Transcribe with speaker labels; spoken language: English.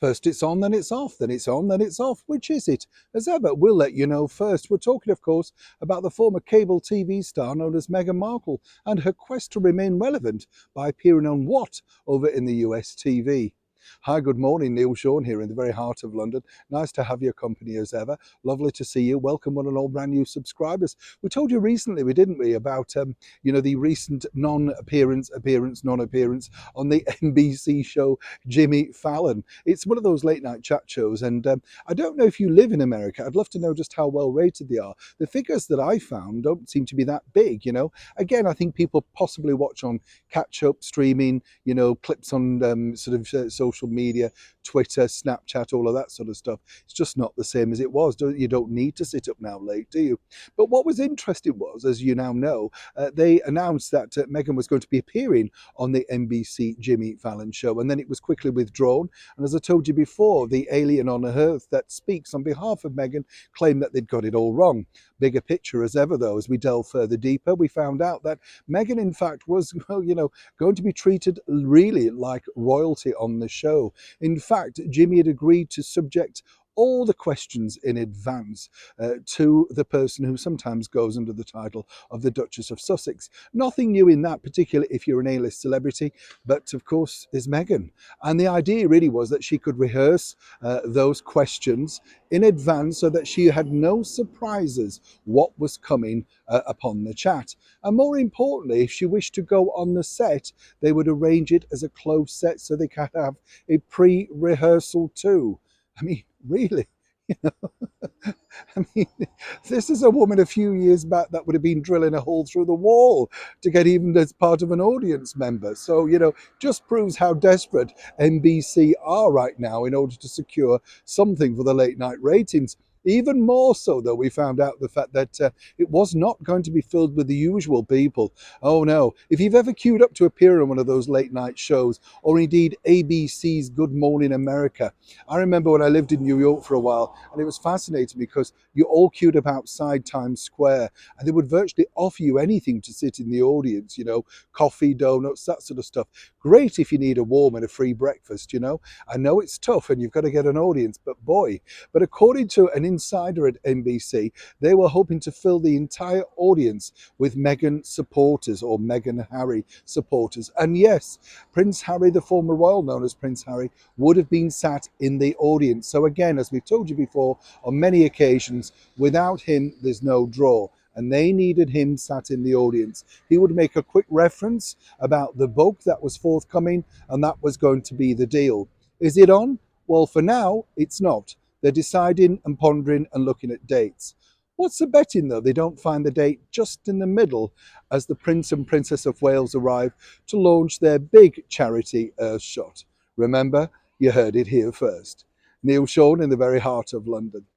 Speaker 1: First it's on, then it's off, then it's on, then it's off. Which is it? As ever, we'll let you know first. We're talking, of course, about the former cable TV star known as Meghan Markle and her quest to remain relevant by appearing on What over in the US TV. Hi, good morning. Neil Sean here in the very heart of London. Nice to have your company as ever. Lovely to see you. Welcome one and all brand new subscribers. We told you recently, didn't we, about the recent non-appearance on the NBC show Jimmy Fallon. It's one of those late night chat shows, and I don't know if you live in America. I'd love to know just how well rated they are. The figures that I found don't seem to be that big. Again, I think people possibly watch on catch up streaming, clips on social media, Twitter, Snapchat, all of that sort of stuff. It's just not the same as it was. You don't need to sit up now late, do you? But what was interesting was, as you now know, they announced that Meghan was going to be appearing on the NBC Jimmy Fallon show, and then it was quickly withdrawn. And as I told you before, the alien on Earth that speaks on behalf of Meghan claimed that they'd got it all wrong. Bigger picture as ever, though, as we delve further deeper, we found out that Meghan, in fact, was, going to be treated really like royalty on the show. In fact, Jimmy had agreed to subject all the questions in advance to the person who sometimes goes under the title of the Duchess of Sussex. Nothing new in that, particularly if you're an A-list celebrity, but of course is Meghan. And the idea really was that she could rehearse those questions in advance so that she had no surprises what was coming upon the chat. And more importantly, if she wished to go on the set, they would arrange it as a closed set so they could have a pre-rehearsal too. I mean, really? You know, I mean, this is a woman a few years back that would have been drilling a hole through the wall to get even as part of an audience member. So, just proves how desperate NBC are right now in order to secure something for the late night ratings. Even more so, though, we found out the fact that it was not going to be filled with the usual people. Oh no, if you've ever queued up to appear on one of those late night shows, or indeed ABC's Good Morning America. I remember when I lived in New York for a while, and it was fascinating because you all queued up outside Times Square, and they would virtually offer you anything to sit in the audience, coffee, donuts, that sort of stuff. Great if you need a warm and a free breakfast. I know it's tough and you've got to get an audience, but boy. But according to an insider at NBC, they were hoping to fill the entire audience with Meghan supporters or Meghan Harry supporters. And yes, Prince Harry, the former royal known as Prince Harry, would have been sat in the audience. So again, as we've told you before on many occasions, without him, there's no draw. And they needed him sat in the audience. He would make a quick reference about the book that was forthcoming, and that was going to be the deal. Is it on? Well, for now, it's not. They're deciding and pondering and looking at dates. What's the betting, though? They don't find the date just in the middle as the Prince and Princess of Wales arrive to launch their big charity Earthshot. Remember, you heard it here first. Neil Sean in the very heart of London.